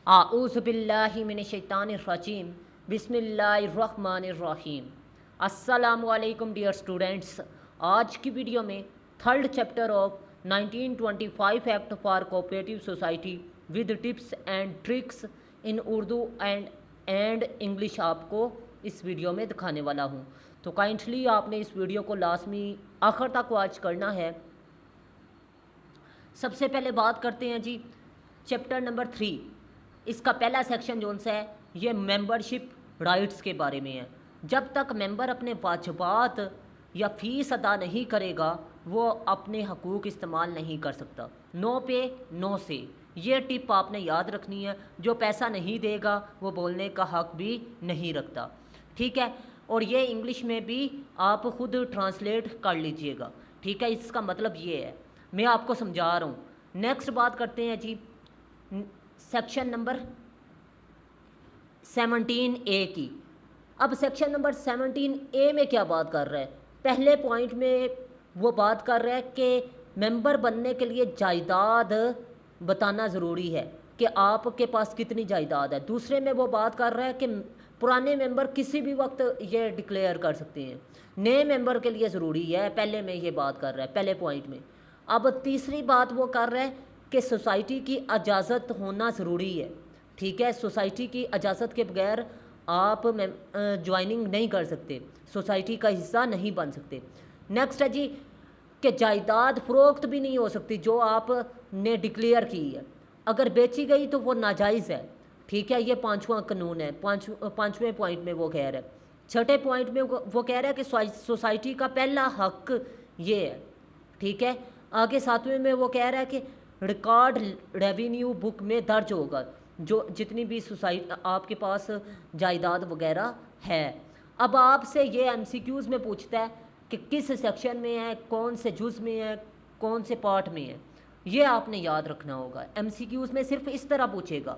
आऊज़ुबिल्लाहिमिनश्शैतानिर्रजीम बिस्मिल्लाहिर्रहमानिर्रहीम। अस्सलामुअलैकुम dear students. आज की वीडियो में third chapter of 1925 act for cooperative society with tips and tricks in Urdu and English आपको इस वीडियो में दिखाने वाला हूँ। तो काइंडली आपने इस वीडियो को लाजमी आखिर तक वॉच करना है। सबसे पहले बात करते हैं जी चैप्टर नंबर 3। इसका पहला सेक्शन जो सा है ये मेंबरशिप राइट्स के बारे में है। जब तक मेंबर अपने वाजिबात या फ़ीस अदा नहीं करेगा वो अपने हकूक़ इस्तेमाल नहीं कर सकता। नो पे नो से, ये टिप आपने याद रखनी है। जो पैसा नहीं देगा वो बोलने का हक भी नहीं रखता, ठीक है। और ये इंग्लिश में भी आप ख़ुद ट्रांसलेट कर लीजिएगा, ठीक है। इसका मतलब ये है, मैं आपको समझा रहा हूँ। नेक्स्ट बात करते हैं जी सेक्शन नंबर 17A की। अब सेक्शन नंबर 17A में क्या बात कर रहा है? पहले पॉइंट में वो बात कर रहा है कि मेंबर बनने के लिए जायदाद बताना ज़रूरी है कि आपके पास कितनी जायदाद है। दूसरे में वो बात कर रहा है कि पुराने मेंबर किसी भी वक्त ये डिक्लेयर कर सकते हैं, नए मेंबर के लिए ज़रूरी है। पहले में ये बात कर रहा है, पहले पॉइंट में। अब तीसरी बात वो कर रहा है कि सोसाइटी की इजाज़त होना ज़रूरी है, ठीक है। सोसाइटी की इजाज़त के बगैर आप ज्वाइनिंग नहीं कर सकते, सोसाइटी का हिस्सा नहीं बन सकते। नेक्स्ट है जी कि जायदाद फ़रोख्त भी नहीं हो सकती जो आपने डिक्लेयर की है। अगर बेची गई तो वो नाजायज़ है, ठीक है। ये पाँचवां कानून है, पाँचवें पॉइंट में वो कह रहा है। छठे पॉइंट में वो कह रहा है कि सोसाइटी का पहला हक ये है, ठीक है। आगे सातवें में वो कह रहा है कि रिकॉर्ड रेवेन्यू बुक में दर्ज होगा जो जितनी भी सोसाइटी आपके पास जायदाद वगैरह है। अब आपसे ये एमसीक्यूज़ में पूछता है कि किस सेक्शन में है, कौन से जुज़ में है, कौन से पार्ट में है। ये आपने याद रखना होगा। एमसीक्यूज़ में सिर्फ इस तरह पूछेगा,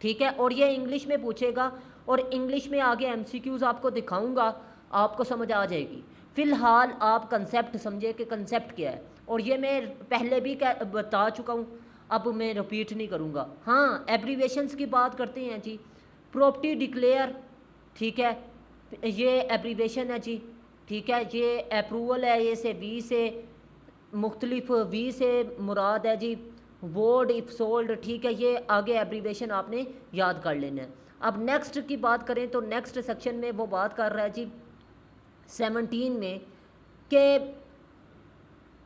ठीक है। और ये इंग्लिश में पूछेगा, और इंग्लिश में आगे एमसीक्यूज़ आपको दिखाऊंगा, आपको समझ आ जाएगी। फ़िलहाल आप कंसेप्ट समझे कि कंसेप्ट क्या है, और ये मैं पहले भी बता चुका हूँ, अब मैं रिपीट नहीं करूँगा। हाँ, एब्रीवेशंस की बात करते हैं जी। प्रॉपर्टी डिक्लेयर, ठीक है, ये एब्रीवेशन है जी, ठीक है। ये अप्रूवल है, ये से वी से मुख्तलिफ, वी से मुराद है जी वोर्ड इफ सोल्ड, ठीक है। ये आगे एब्रीवेशन आपने याद कर लेना है। अब नेक्स्ट की बात करें तो नेक्स्ट सेक्शन में वो बात कर रहा है जी 17 में कि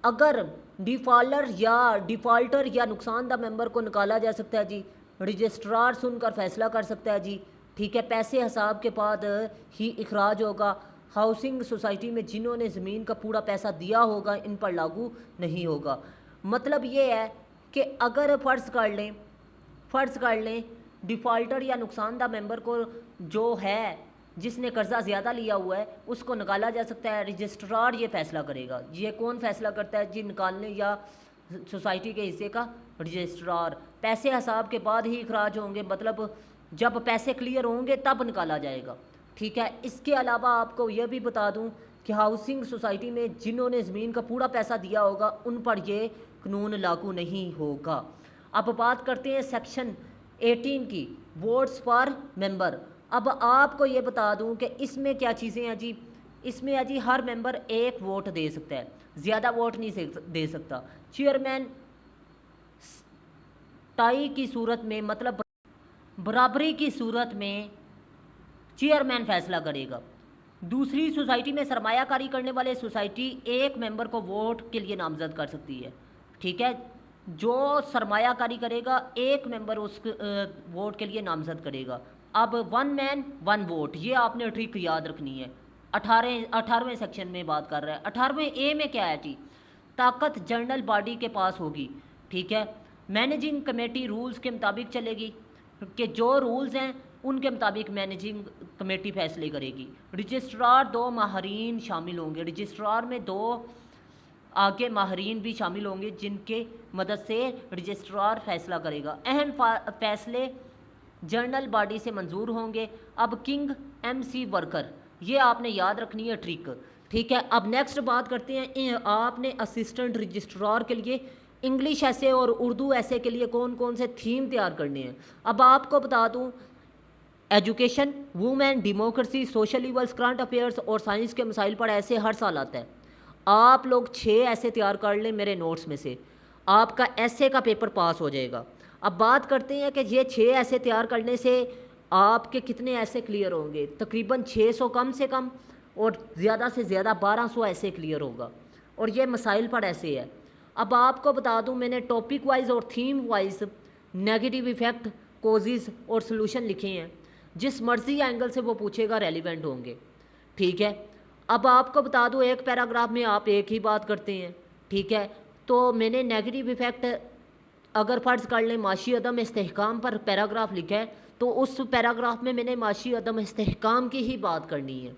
अगर डिफ़ाल्टर या नुकसानदा मेंबर को निकाला जा सकता है जी, रजिस्ट्रार सुनकर फैसला कर सकता है जी, ठीक है। पैसे हिसाब के बाद ही इखराज होगा। हाउसिंग सोसाइटी में जिन्होंने ज़मीन का पूरा पैसा दिया होगा इन पर लागू नहीं होगा। मतलब ये है कि अगर फ़र्ज़ कर लें डिफ़ाल्टर या नुकसानदा मेंबर को जो है जिसने कर्ज़ा ज़्यादा लिया हुआ है उसको निकाला जा सकता है। रजिस्ट्रार ये फ़ैसला करेगा। ये कौन फ़ैसला करता है जी निकालने या सोसाइटी के हिस्से का? रजिस्ट्रार। पैसे हिसाब के बाद ही इखराज होंगे, मतलब जब पैसे क्लियर होंगे तब निकाला जाएगा, ठीक है। इसके अलावा आपको यह भी बता दूं कि हाउसिंग सोसाइटी में जिन्होंने ज़मीन का पूरा पैसा दिया होगा उन पर यह कानून लागू नहीं होगा। अब बात करते हैं सेक्शन 18 की, वोट्स फॉर मेंबर। अब आपको ये बता दूं कि इसमें क्या चीज़ें हैं जी। इसमें है जी हर मेंबर एक वोट दे सकता है, ज़्यादा वोट नहीं दे सकता। चेयरमैन टाई की सूरत में, मतलब बराबरी की सूरत में चेयरमैन फैसला करेगा। दूसरी सोसाइटी में सरमायाकारी करने वाले सोसाइटी एक मेंबर को वोट के लिए नामजद कर सकती है, ठीक है। जो सरमायाकारी करेगा एक मेंबर उस वोट के लिए नामजद करेगा। अब 1 मैन 1 वोट, ये आपने ट्रिक याद रखनी है। 18वें सेक्शन में बात कर रहा है। 18वें ए में क्या है जी? ताकत जनरल बॉडी के पास होगी, ठीक है। मैनेजिंग कमेटी रूल्स के मुताबिक चलेगी कि जो रूल्स हैं उनके मुताबिक मैनेजिंग कमेटी फैसले करेगी। रजिस्ट्रार 2 माहरीन शामिल होंगे। रजिस्ट्रार में 2 आगे माहरीन भी शामिल होंगे जिनके मदद से रजिस्ट्रार फैसला करेगा। अहम फैसले जनरल बॉडी से मंजूर होंगे। अब किंग एमसी वर्कर, ये आपने याद रखनी है ट्रिक, ठीक है। अब नेक्स्ट बात करते हैं, आपने असिस्टेंट रजिस्ट्रार के लिए इंग्लिश ऐसे और उर्दू ऐसे के लिए कौन कौन से थीम तैयार करने हैं। अब आपको बता दूं, education, women, democracy, social evils, current affairs और साइंस के मसाइल पर ऐसे हर साल आता है। आप लोग 6 ऐसे तैयार कर लें मेरे नोट्स में से, आपका ऐसे का पेपर पास हो जाएगा। अब बात करते हैं कि ये 6 ऐसे तैयार करने से आपके कितने ऐसे क्लियर होंगे। तकरीबन 600 कम से कम और ज़्यादा से ज़्यादा 1200 ऐसे क्लियर होगा, और ये मसाइल पर ऐसे है। अब आपको बता दूं, मैंने टॉपिक वाइज और theme wise negative effect, causes और सलूशन लिखे हैं। जिस मर्ज़ी एंगल से वो पूछेगा रेलिवेंट होंगे, ठीक है। अब आपको बता दूं, एक पैराग्राफ में आप एक ही बात करते हैं, ठीक है। तो मैंने नेगेटिव इफ़ेक्ट अगर फ़र्ज़ कर लें माशी अदम इस्तेहकाम पर पैराग्राफ लिखा है, तो उस पैराग्राफ में मैंने माशी अदम इस्तेहकाम की ही बात करनी है।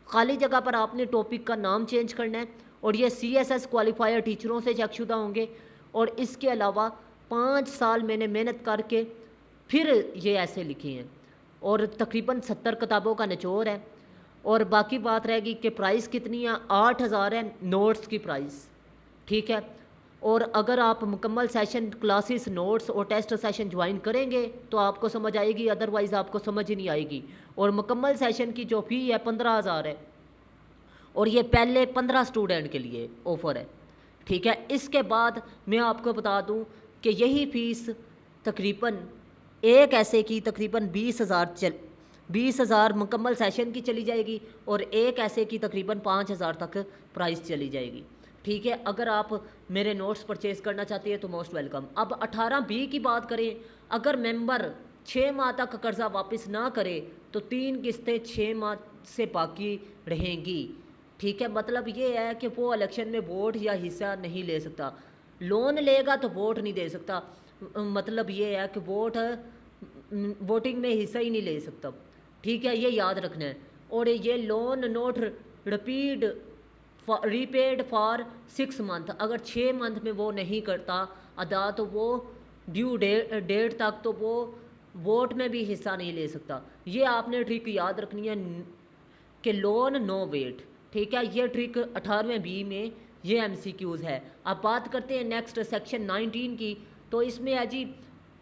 खाली जगह पर आपने टॉपिक का नाम चेंज करना है, और ये CSS क्वालिफायर टीचरों से चेकशुदा होंगे। और इसके अलावा 5 साल मैंने मेहनत करके फिर ये ऐसे लिखे हैं, और तकरीबन 70 किताबों का निचोड़ है। और बाकी बात रहेगी कि प्राइस कितनी है, 8000 है नोट्स की प्राइस, ठीक है। और अगर आप मुकम्मल सेशन क्लासेस, नोट्स और टेस्ट सेशन ज्वाइन करेंगे तो आपको समझ आएगी, अदरवाइज़ आपको समझ ही नहीं आएगी। और मुकम्मल सेशन की जो फ़ी है 15,000 है, और ये पहले 15 स्टूडेंट के लिए ऑफ़र है, ठीक है। इसके बाद मैं आपको बता दूं कि यही फ़ीस तकरीबन एक ऐसे की तकरीबन 20,000 मुकम्मल सेशन की चली जाएगी, और एक ऐसे की तकरीबन 5,000 तक प्राइस चली जाएगी, ठीक है। अगर आप मेरे नोट्स परचेज़ करना चाहते हैं तो मोस्ट वेलकम। अब 18B की बात करें, अगर मेंबर 6 माह तक कर्ज़ा वापस ना करे तो 3 किस्तें 6 माह से बाकी रहेंगी, ठीक है। मतलब ये है कि वो इलेक्शन में वोट या हिस्सा नहीं ले सकता, लोन लेगा तो वोट नहीं दे सकता। मतलब ये है कि वोटिंग में हिस्सा ही नहीं ले सकता, ठीक है, ये याद रखना है। और ये loan note repaid repaid for 6 month, अगर 6 मंथ में वो नहीं करता अदा तो वो ड्यू डेट तक तो वो वोट में भी हिस्सा नहीं ले सकता। ये आपने ट्रिक याद रखनी है कि लोन नो वेट, ठीक है। ये ट्रिक 18B में ये MCQs है। अब बात करते हैं नेक्स्ट सेक्शन 19 की, तो इसमें है जी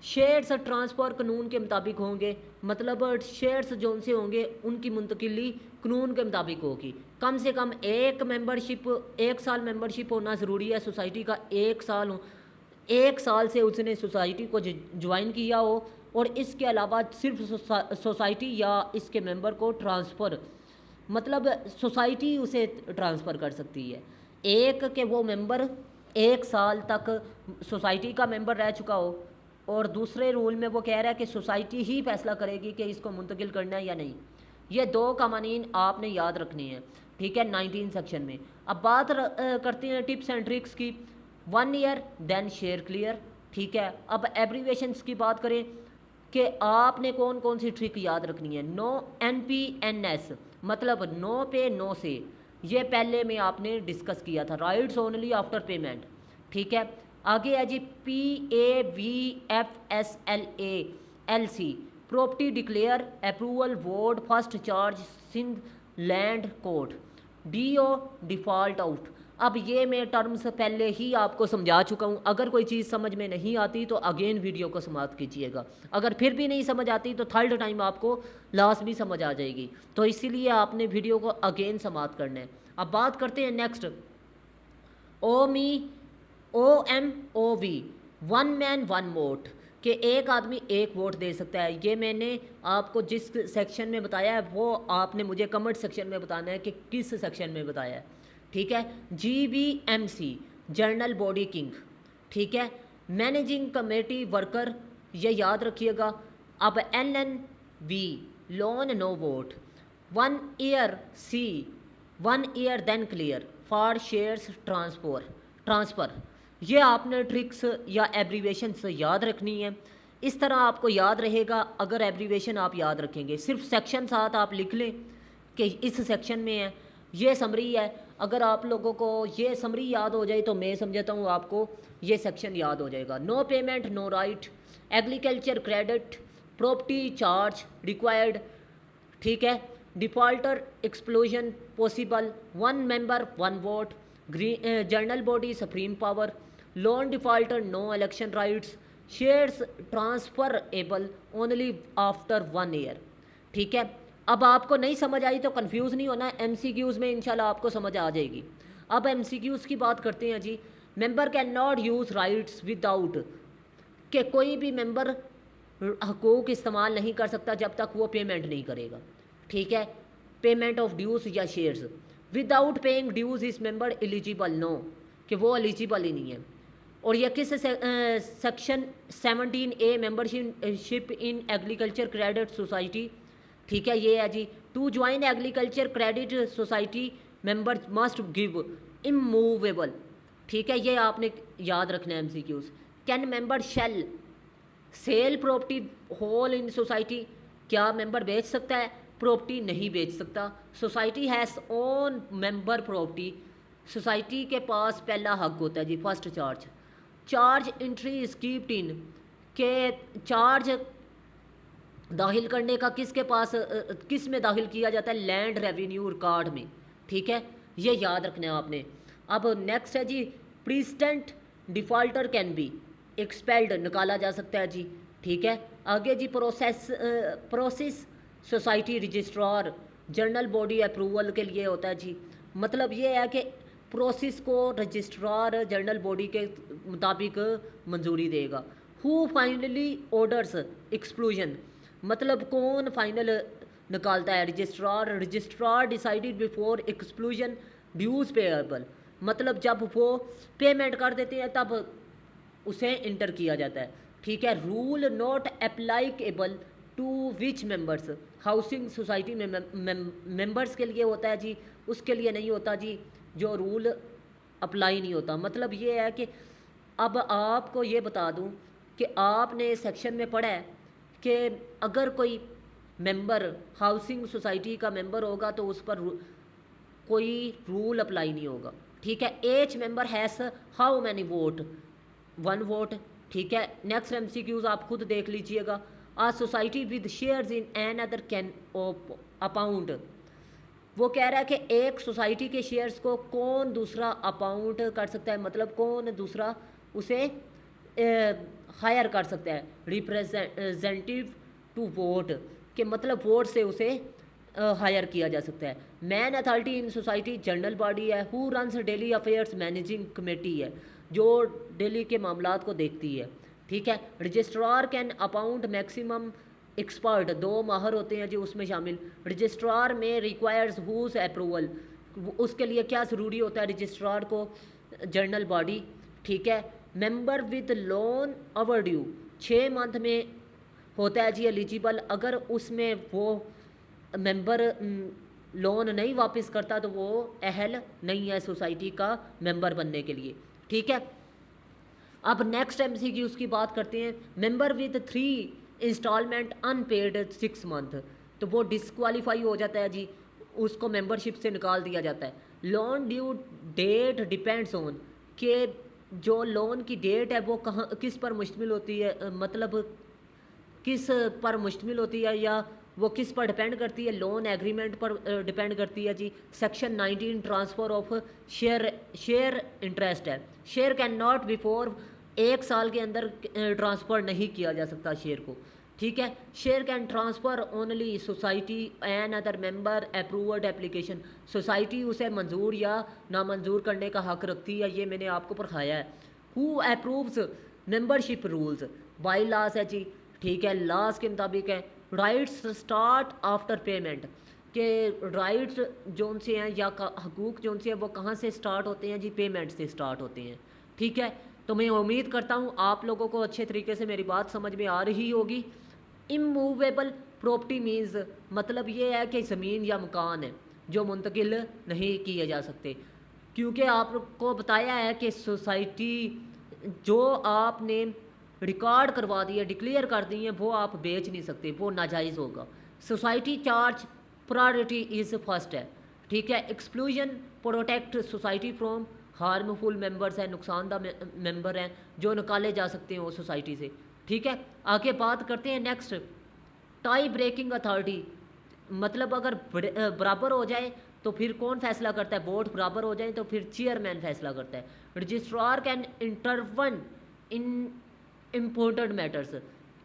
शेयर्स ट्रांसफ़र कानून के मुताबिक होंगे। मतलब शेयर्स जो से होंगे उनकी मुंतकिली कानून के मुताबिक होगी। कम से कम एक साल मेंबरशिप होना ज़रूरी है सोसाइटी का, 1 साल से उसने सोसाइटी को ज्वाइन किया हो, और इसके अलावा सिर्फ सोसाइटी या इसके मेंबर को ट्रांसफ़र, मतलब सोसाइटी उसे ट्रांसफ़र कर सकती है। एक कि वो मेंबर 1 साल तक सोसाइटी का मेंबर रह चुका हो, और दूसरे रूल में वो कह रहा है कि सोसाइटी ही फैसला करेगी कि इसको मुंतकिल करना है या नहीं। ये 2 कवानीन आपने याद रखने हैं, ठीक है, 19 सेक्शन में। अब बात करते हैं टिप्स एंड ट्रिक्स की। 1 ईयर देन शेयर क्लियर, ठीक है। अब एब्रीवेशंस की बात करें कि आपने कौन कौन सी ट्रिक याद रखनी है। नो NPNS, मतलब नो पे नो से, ये पहले में आपने डिस्कस किया था। राइट्स ओनली आफ्टर पेमेंट, ठीक है। आगे है जी PAVFSLA property declare approval board first charge Sindh land court DO default out. अब ये मैं टर्म्स पहले ही आपको समझा चुका हूँ। अगर कोई चीज़ समझ में नहीं आती तो अगेन वीडियो को समाप्त कीजिएगा। अगर फिर भी नहीं समझ आती तो थर्ड टाइम आपको लास्ट भी समझ आ जाएगी, तो इसीलिए आपने वीडियो को अगेन समाप्त करना है। अब बात करते हैं नेक्स्ट OMOV, 1 मैन 1 वोट, कि एक आदमी एक वोट दे सकता है। ये मैंने आपको जिस सेक्शन में बताया है वो आपने मुझे कमेंट सेक्शन में बताना है कि किस सेक्शन में बताया है, ठीक है। GBMC जर्नल बॉडी किंग, ठीक है। मैनेजिंग कमेटी वर्कर, ये याद रखिएगा। अब LNV loan no vote, 1 year C 1 year then clear for shares transfer. ये आपने ट्रिक्स या एब्रीवेशंस याद रखनी है। इस तरह आपको याद रहेगा अगर एब्रीवेशन आप याद रखेंगे। सिर्फ सेक्शन साथ आप लिख लें कि इस सेक्शन में है, ये समरी है। अगर आप लोगों को ये समरी याद हो जाए तो मैं समझता हूँ आपको ये सेक्शन याद हो जाएगा। No payment no right, agriculture credit, property charge required, ठीक है। Defaulter expulsion possible, 1 member 1 vote, general body supreme power, loan defaulter no election rights, shares transferable only after 1 year. ठीक है, अब आपको नहीं समझ आई तो कंफ्यूज नहीं होना, एमसीक्यूज़ में इंशाल्लाह आपको समझ आ जाएगी। अब एमसीक्यूज़ की बात करते हैं जी। Member can not use rights without, कि कोई भी मेंबर हकूक़ इस्तेमाल नहीं कर सकता जब तक वो पेमेंट नहीं करेगा। ठीक है, पेमेंट ऑफ ड्यूज़ या शेयर्स। विदाउट पेइंग ड्यूज़ इस मेंबर एलिजिबल, नो, कि वो एलिजिबल ही नहीं है। और यह किस section 17A membership in agriculture credit society. ठीक है, ये है जी। To join agriculture credit society member must give immovable. ठीक है, ये आपने याद रखना है MCQs. Can member shall sell property held in society, क्या मेंबर बेच सकता है प्रॉपर्टी? नहीं बेच सकता। Society has own member property, society के पास पहला हक होता है जी, first charge. Charge entry is kept इन, के चार्ज दाखिल करने का किसके पास किस में दाखिल किया जाता है? लैंड रेवेन्यू रिकॉर्ड में। ठीक है, ये याद रखना है आपने। अब नेक्स्ट है जी, president defaulter can be expelled, निकाला जा सकता है जी। ठीक है, आगे जी, process society registrar general body approval के लिए होता है जी। मतलब ये है कि प्रोसेस को रजिस्ट्रार जनरल बॉडी के मुताबिक मंजूरी देगा। हु फाइनली ऑर्डर्स एक्सक्लूजन, मतलब कौन फाइनल निकालता है? Registrar. Registrar decided before exclusion dues payable, मतलब जब वो पेमेंट कर देते हैं तब उसे इंटर किया जाता है। ठीक है, rule not applicable to which members, housing society में मेंबर्स के लिए होता है जी, उसके लिए नहीं होता जी, जो रूल अप्लाई नहीं होता। मतलब ये है कि अब आपको ये बता दूं कि आपने सेक्शन में पढ़ा है कि अगर कोई मेंबर हाउसिंग सोसाइटी का मेंबर होगा तो उस पर कोई रूल अप्लाई नहीं होगा। ठीक है, each member has how many vote? 1 vote. ठीक है, नेक्स्ट एमसीक्यूज आप खुद देख लीजिएगा। A society with shares in an other can appoint, वो कह रहा है कि एक सोसाइटी के शेयर्स को कौन दूसरा अपाउंट कर सकता है, मतलब कौन दूसरा उसे हायर कर सकता है? रिप्रेजेंटेटिव टू वोट, के मतलब वोट से उसे हायर किया जा सकता है। Main authority in society general body है। Who runs daily affairs managing committee है, जो डेली के मामलात को देखती है। ठीक है, रजिस्ट्रार कैन अपाउंट मैक्सिमम एक्सपर्ट, 2 माहर होते हैं जी उसमें शामिल। रजिस्ट्रार में रिक्वायर्स हुज अप्रूवल, उसके लिए क्या ज़रूरी होता है रजिस्ट्रार को? General body. ठीक है, member with loan over due 6 month में होता है जी एलिजिबल। अगर उसमें वो मेंबर लोन नहीं वापस करता तो वो अहल नहीं है सोसाइटी का मेंबर बनने के लिए। ठीक है, अब नेक्स्ट एमसीक्यूज़ की बात करते हैं। Member with 3 installment unpaid 6 month, तो वो डिस्क्वालीफाई हो जाता है जी, उसको मेंबरशिप से निकाल दिया जाता है। Loan due date depends on, के जो लोन की डेट है वो कहाँ किस पर मुश्तमिल होती है, मतलब किस पर मुश्तमिल होती है या वो किस पर डिपेंड करती है? लोन एग्रीमेंट पर डिपेंड करती है जी। Section 19 transfer of share interest है। शेयर कैन नॉट बिफोर 1 साल के अंदर ट्रांसफ़र नहीं किया जा सकता शेयर को। ठीक है, share can transfer only society an other member approved application, society उसे मंजूर या नामंजूर करने का हक रखती है, ये मैंने आपको पढ़ाया है। Who approves membership rules, by loss है जी। ठीक है, लॉस के मुताबिक है। राइट्स स्टार्ट आफ्टर पेमेंट, के राइट्स जोन से हैं या हकूक़ जोन से हैं वो कहाँ से स्टार्ट होते हैं जी? पेमेंट से स्टार्ट होते हैं। ठीक है, तो मैं उम्मीद करता हूँ आप लोगों को अच्छे तरीके से मेरी बात समझ में आ रही होगी। इमूवेबल प्रॉपर्टी मीन्स, मतलब ये है कि ज़मीन या मकान है जो मुंतकिल नहीं किए जा सकते, क्योंकि आपको बताया है कि सोसाइटी जो आपने रिकॉर्ड करवा दिए, डिक्लेयर कर दी है, वो आप बेच नहीं सकते, वो नाजायज़ होगा। Society charge priority is first है। ठीक है, exclusion protect society from harmful members है, नुकसानदा मेंबर हैं जो निकाले जा सकते हैं वो सोसाइटी से। ठीक है, आगे बात करते हैं नेक्स्ट, टाई ब्रेकिंग अथॉरिटी, मतलब अगर बराबर हो जाए तो फिर कौन फैसला करता है? वोट बराबर हो जाए तो फिर चेयरमैन फैसला करता है। Registrar can intervene in important matters,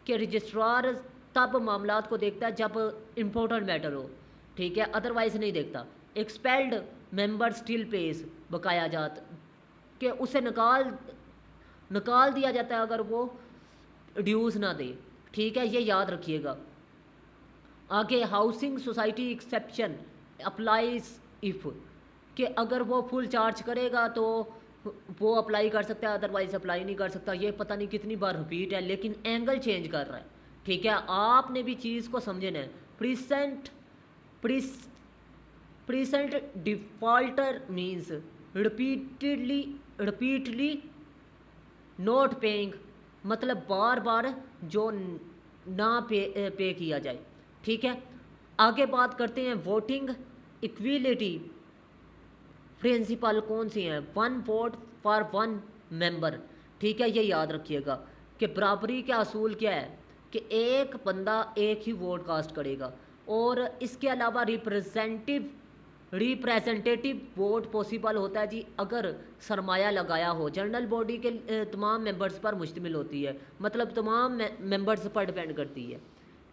कि रजिस्ट्रार तब मामलात को देखता है जब इम्पोर्टेंट मैटर हो, ठीक है, अदरवाइज नहीं देखता। एक्सपेल्ड मेंबर स्टिल पेस, बकाया जात, कि उसे निकाल दिया जाता है अगर वो ड्यूज़ ना दे, ठीक है, ये याद रखिएगा। आगे housing society exception applies if, कि अगर वो फुल चार्ज करेगा तो वो अप्लाई कर सकता है, अदरवाइज अप्लाई नहीं कर सकता। ये पता नहीं कितनी बार रिपीट है, लेकिन एंगल चेंज कर रहा है, ठीक है, आपने भी चीज़ को समझना है। Precinct defaulter means repeatedly note paying, मतलब बार बार जो ना पे किया जाए, ठीक है। आगे बात करते हैं वोटिंग इक्विलिटी प्रिंसिपल कौन सी हैं? 1 वोट फॉर 1 मेंबर, ठीक है, ये याद रखिएगा कि बराबरी का असूल क्या है कि एक बंदा एक ही वोट कास्ट करेगा। और इसके अलावा रिप्रेजेंटेटिव वोट पॉसिबल होता है जी अगर सरमाया लगाया हो। जनरल बॉडी के तमाम मेंबर्स पर मुश्तमिल होती है, मतलब तमाम मेंबर्स पर डिपेंड करती है,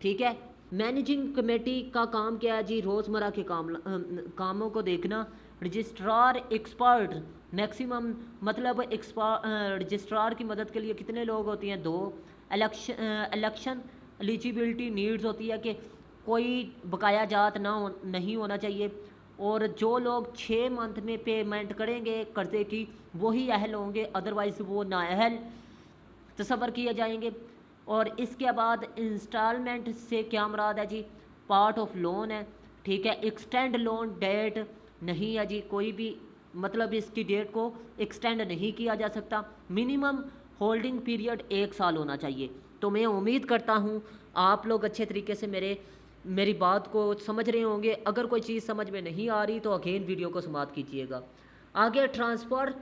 ठीक है। मैनेजिंग कमेटी का काम क्या है जी? रोज़मर्रा के कामों को देखना। रजिस्ट्रार एक्सपर्ट मैक्सिमम, मतलब रजिस्ट्रार की मदद के लिए कितने लोग होती हैं? 2। इलेक्शन एलिजिबिलिटी नीड्स होती है कि कोई बकाया जात नहीं होना चाहिए, और जो लोग 6 मंथ में पेमेंट करेंगे कर्जे की वही अहल होंगे, अदरवाइज़ वो नाअहल तसव्वुर किए जाएंगे। और इसके बाद इंस्टॉलमेंट से क्या मुराद है जी? पार्ट ऑफ लोन है, ठीक है। एक्सटेंड लोन डेट नहीं है जी, कोई भी मतलब इसकी डेट को एक्सटेंड नहीं किया जा सकता। मिनिमम होल्डिंग पीरियड 1 साल होना चाहिए। तो मैं उम्मीद करता हूँ आप लोग अच्छे तरीके से मेरी बात को समझ रहे होंगे। अगर कोई चीज़ समझ में नहीं आ रही तो अगेन वीडियो को समाप्त कीजिएगा। आगे transfer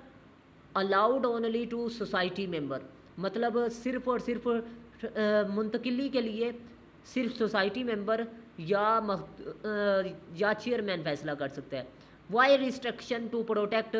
allowed only to society member, मतलब सिर्फ़ और सिर्फ मुंतकिली के लिए सिर्फ सोसाइटी मेंबर या चेयरमैन फैसला कर सकता है। Why restriction to protect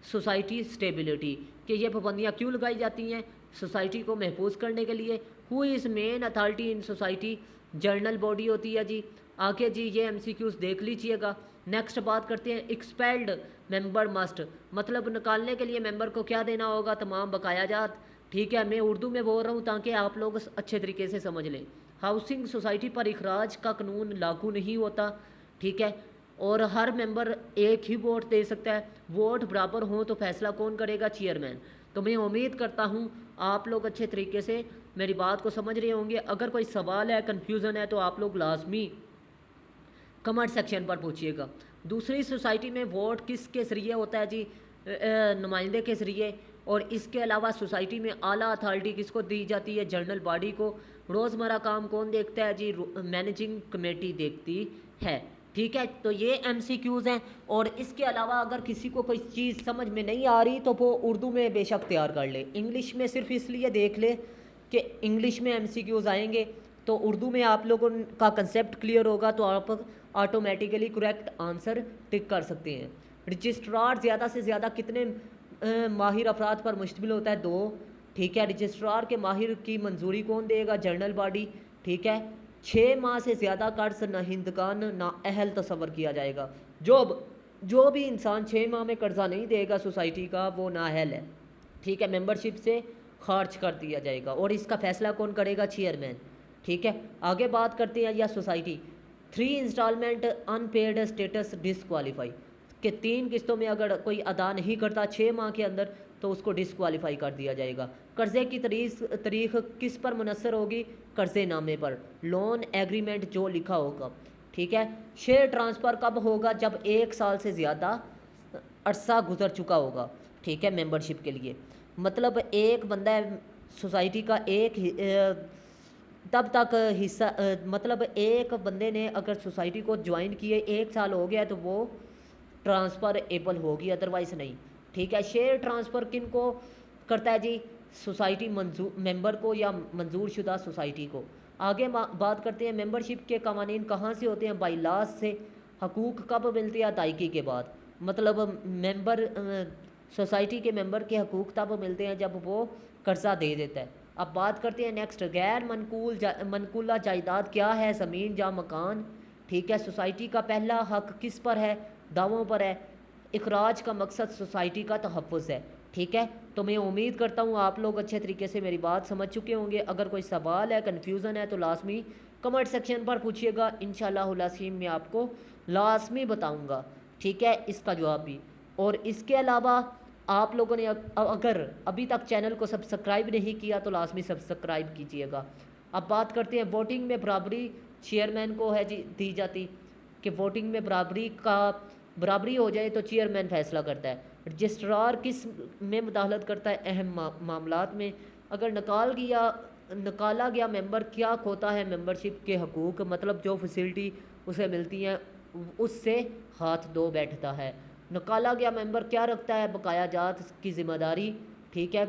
society stability, कि ये पाबंदियाँ क्यों लगाई जाती हैं? सोसाइटी को महफूज करने के लिए। Who is main authority in society? Journal body होती है जी। आगे जी ये MCQs देख लीजिएगा। नेक्स्ट बात करते हैं एक्सपेल्ड मेंबर मस्ट, मतलब निकालने के लिए मेंबर को क्या देना होगा? तमाम बकाया जात, ठीक है। मैं उर्दू में बोल रहा हूँ ताकि आप लोग अच्छे तरीके से समझ लें। हाउसिंग सोसाइटी पर इखराज का कानून लागू नहीं होता, ठीक है, और हर मेंबर एक ही वोट दे सकता है। वोट बराबर हो तो फैसला कौन करेगा? चेयरमैन। तो मैं उम्मीद करता हूँ आप लोग अच्छे तरीके से मेरी बात को समझ रहे होंगे। अगर कोई सवाल है, कन्फ्यूज़न है, तो आप लोग लाजमी कमेंट सेक्शन पर पूछिएगा। दूसरी सोसाइटी में वोट किसके ज़रिए होता है जी? नुमाइंदे के ज़रिए। और इसके अलावा सोसाइटी में आला अथॉरिटी किसको दी जाती है? जनरल बॉडी को। रोज़मर्रा काम कौन देखता है जी? मैनेजिंग कमेटी देखती है, ठीक है। तो ये MCQs हैं। और इसके अलावा अगर किसी को कोई चीज़ समझ में नहीं आ रही तो वो उर्दू में बेशक तैयार कर ले। इंग्लिश में सिर्फ इसलिए देख ले कि इंग्लिश में MCQs आएंगे, तो उर्दू में आप लोगों का कंसेप्ट क्लियर होगा तो आप ऑटोमेटिकली करेक्ट आंसर टिक कर सकते हैं। रजिस्ट्रार ज़्यादा से ज़्यादा कितने माहिर अफराद पर मुश्तमिल होता है? 2, ठीक है। रजिस्ट्रार के माहिर की मंजूरी कौन देगा? जनरल बॉडी, ठीक है। 6 माह से ज़्यादा कर्ज नाहिंदगान नाअहल तसव्वुर किया जाएगा। जो भी इंसान 6 माह में कर्जा नहीं देगा सोसाइटी का, वो नाअहल है, ठीक है, मेंबरशिप से खारिज कर दिया जाएगा। और इसका फैसला कौन करेगा? चेयरमैन, ठीक है। आगे बात करते हैं या society 3 installment unpaid status disqualify, कि 3 किस्तों में अगर कोई अदा नहीं करता 6 माह के अंदर तो उसको डिसक्वालीफाई कर दिया जाएगा। कर्ज़े की तारीख किस पर मुनसर होगी? कर्ज़े नामे पर, लोन एग्रीमेंट जो लिखा होगा, ठीक है। शेयर ट्रांसफ़र कब होगा? जब 1 साल से ज़्यादा अरसा गुजर चुका होगा, ठीक है, मेंबरशिप के लिए। मतलब एक बंदा सोसाइटी का तब तक हिस्सा मतलब एक बंदे ने अगर सोसाइटी को ज्वाइन किए 1 साल हो गया तो वो ट्रांसफ़र एबल होगी, अदरवाइज़ नहीं, ठीक है। शेयर ट्रांसफ़र किन को करता है जी? सोसाइटी मेंबर को या मंजूर शुदा सोसाइटी को। आगे बात करते हैं मेंबरशिप के कवानीन कहाँ से होते हैं? बाई लॉज से। हकूक़ कब मिलते हैं? अदायगी के बाद। मतलब मेंबर सोसाइटी के मेंबर के हकूक़ तब मिलते हैं जब वो कर्जा दे देता है। अब बात करते हैं नेक्स्ट, गैर मनकूला जायदाद क्या है? ज़मीन या मकान। ठीक है, सोसाइटी का पहला हक किस पर है? दावों पर है। इखराज का मकसद सोसाइटी का तहफ़्फ़ुज़ है। ठीक है, तो मैं उम्मीद करता हूँ आप लोग अच्छे तरीके से मेरी बात समझ चुके होंगे। अगर कोई सवाल है, कन्फ्यूज़न है तो लाजमी कमेंट सेक्शन पर पूछिएगा। इंशाअल्लाहुल अज़ीम मैं आपको लाजमी बताऊँगा, ठीक है, इसका जवाब भी। और इसके अलावा आप लोगों ने अगर अभी तक चैनल को सब्सक्राइब नहीं किया तो लाजमी सब्सक्राइब कीजिएगा। अब बात करते हैं वोटिंग में बराबरी चेयरमैन को है जी दी जाती, कि वोटिंग में बराबरी हो जाए तो चेयरमैन फैसला करता है। रजिस्ट्रार किस में मुदाखलत करता है? अहम मामलात में। अगर निकाला गया मेंबर क्या खोता है? मेंबरशिप के हकूक़, मतलब जो फैसिलिटी उसे मिलती हैं उससे हाथ धो बैठता है। निकाला गया मेंबर क्या रखता है? बकाया जात की ज़िम्मेदारी। ठीक है,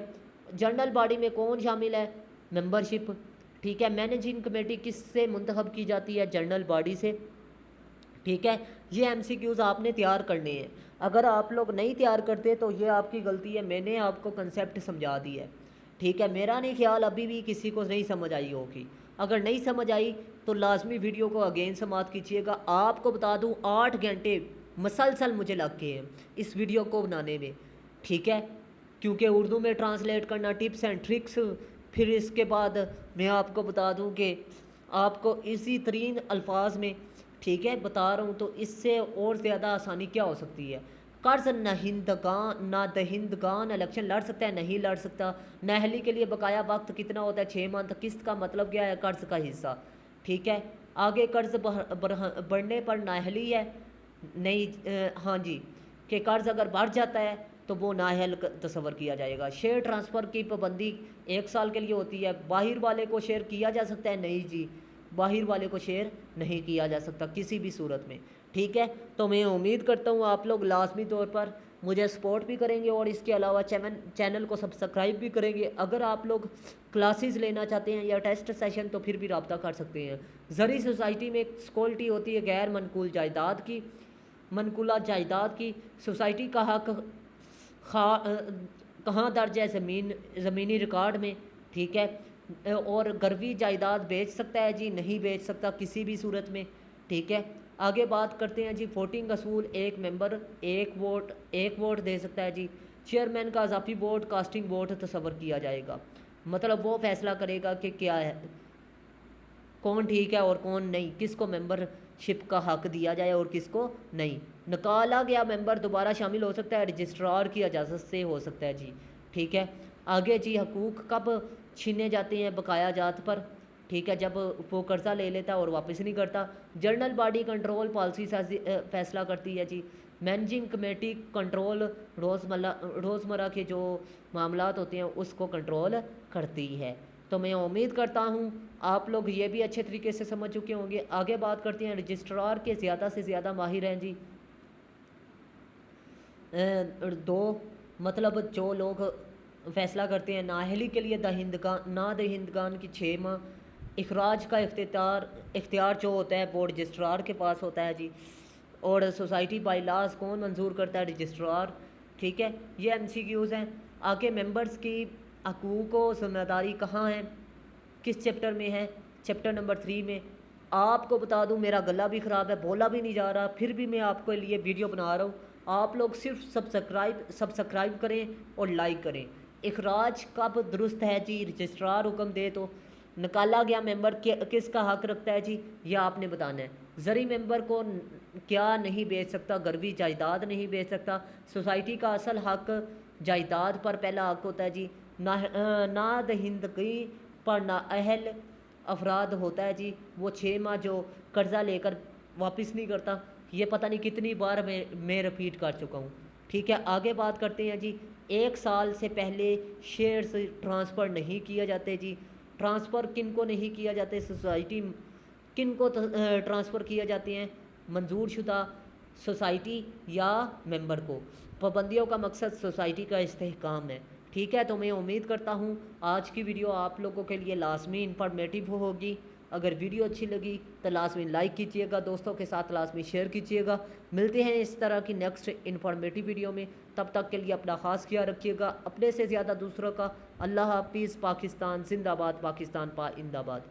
जनरल बॉडी में कौन शामिल है? मेंबरशिप। ठीक है, मैनेजिंग कमेटी किससे मुंतखब की जाती है? जनरल बॉडी से। ठीक है, ये एमसीक्यूज़ आपने तैयार करने हैं। अगर आप लोग नहीं तैयार करते तो ये आपकी गलती है, मैंने आपको कंसेप्ट समझा दी है। ठीक है, मेरा नहीं ख्याल अभी भी किसी को नहीं समझ आई होगी। अगर नहीं समझ आई तो लाजमी वीडियो को अगेन समाप्त कीजिएगा। आपको बता दूं 8 घंटे मसलसल मुझे लग गए हैं इस वीडियो को बनाने में। ठीक है, क्योंकि उर्दू में ट्रांसलेट करना, टिप्स एंड ट्रिक्स, फिर इसके बाद मैं आपको बता दूं कि आपको इसी तरीन अल्फाज में, ठीक है, बता रहा हूँ, तो इससे और ज़्यादा आसानी क्या हो सकती है? कर्ज नादहिंदगान इलेक्शन लड़ सकता है? नहीं लड़ सकता। नाअहली के लिए बकाया वक्त कितना होता है? 6 मंथ। किस्त का मतलब क्या है? कर्ज का हिस्सा। ठीक है, आगे कर्ज बढ़ने पर नाअहली है? नहीं, हाँ जी, कि कर्ज अगर बढ़ जाता है तो वो नाअहल तस्वर किया जाएगा। शेयर ट्रांसफ़र की पाबंदी 1 साल के लिए होती है। बाहर वाले को शेयर किया जा सकता है? नहीं जी, बाहर वाले को शेयर नहीं किया जा सकता किसी भी सूरत में। ठीक है, तो मैं उम्मीद करता हूँ आप लोग लाजमी तौर पर मुझे सपोर्ट भी करेंगे और इसके अलावा चैनल को सब्सक्राइब भी करेंगे। अगर आप लोग क्लासेस लेना चाहते हैं या टेस्ट सेशन तो फिर भी रब्ता कर सकते हैं। ज़री सोसाइटी में सिक्योरिटी होती है गैर मनकूला जायदाद की। सोसाइटी का हक कहाँ दर्ज है? ज़मीनी रिकॉर्ड में। ठीक है, और गरवी जायदाद बेच सकता है जी? नहीं बेच सकता किसी भी सूरत में। ठीक है, आगे बात करते हैं जी वोटिंग असूल। एक मेंबर एक वोट दे सकता है जी। चेयरमैन का इजाफी वोट कास्टिंग वोट तस्वर किया जाएगा, मतलब वो फैसला करेगा कि क्या है, कौन ठीक है और कौन नहीं, किसको मेंबरशिप का हक दिया जाए और किसको नहीं। निकाला गया मेंबर दोबारा शामिल हो सकता है, रजिस्ट्रार की इजाज़त से हो सकता है जी। ठीक है, आगे जी हकूक़ कब छीने जाते हैं? बकाया जात पर। ठीक है, जब वो कर्जा ले लेता है और वापस नहीं करता। जनरल बॉडी कंट्रोल पॉलिसी फैसला करती है जी। मैनेजिंग कमेटी कंट्रोल रोज़मर्रा के जो मामलात होते हैं उसको कंट्रोल करती है। तो मैं उम्मीद करता हूँ आप लोग ये भी अच्छे तरीके से समझ चुके होंगे। आगे बात करते हैं रजिस्ट्रार के ज़्यादा से ज़्यादा माहिर हैं जी। 2, मतलब जो लोग फैसला करते हैं नाअहली के लिए नादहिंदगान की 6 माह। इखराज का इख्तियार जो होता है वो रजिस्ट्रार के पास होता है जी। और सोसाइटी बाई लाज कौन मंजूर करता है? रजिस्ट्रार। ठीक है, ये एमसीक्यूज़ हैं। आगे मेंबर्स की हकूक़ व ज़िम्मेदारी कहाँ है, किस चैप्टर में है? चैप्टर नंबर 3 में। आपको बता दूं मेरा गला भी ख़राब है, बोला भी नहीं जा रहा, फिर भी मैं आपके लिए वीडियो बना रहा हूँ। आप लोग सिर्फ सब्सक्राइब करें और लाइक करें। इखराज कब दुरुस्त है जी? रजिस्ट्रार हुक्म दे तो। निकाला गया मेंबर किसका हक रखता है जी? यह आपने बताना है। ज़री मेंबर को क्या नहीं बेच सकता? गरवी जायदाद नहीं बेच सकता। सोसाइटी का असल हक जायदाद पर पहला हक होता है जी। नादहिंदगी पर नाअहल अफराद होता है जी, वो 6 माह जो कर्ज़ा लेकर वापस नहीं करता। ये पता नहीं कितनी बार मैं रिपीट कर चुका हूँ। ठीक है, आगे बात करते हैं जी। 1 साल से पहले शेयर्स ट्रांसफ़र नहीं किए जाते जी। ट्रांसफ़र किन को नहीं किया जाते? सोसाइटी किन को ट्रांसफ़र किए जाते हैं? मंजूर शुदा सोसाइटी या मेंबर को। पाबंदियों का मकसद सोसाइटी का इस्तेहकाम है। ठीक है, तो मैं उम्मीद करता हूँ आज की वीडियो आप लोगों के लिए लाजमी इंफॉर्मेटिव होगी। अगर वीडियो अच्छी लगी तो लाजमी लाइक कीजिएगा, दोस्तों के साथ लाजमी शेयर कीजिएगा। मिलते हैं इस तरह की नेक्स्ट इन्फॉर्मेटिव वीडियो में, तब तक के लिए अपना ख़ास ख्याल रखिएगा, अपने से ज़्यादा दूसरों का। अल्लाह हाफिज़। पाकिस्तान जिंदाबाद, पाकिस्तान पाइंदाबाद।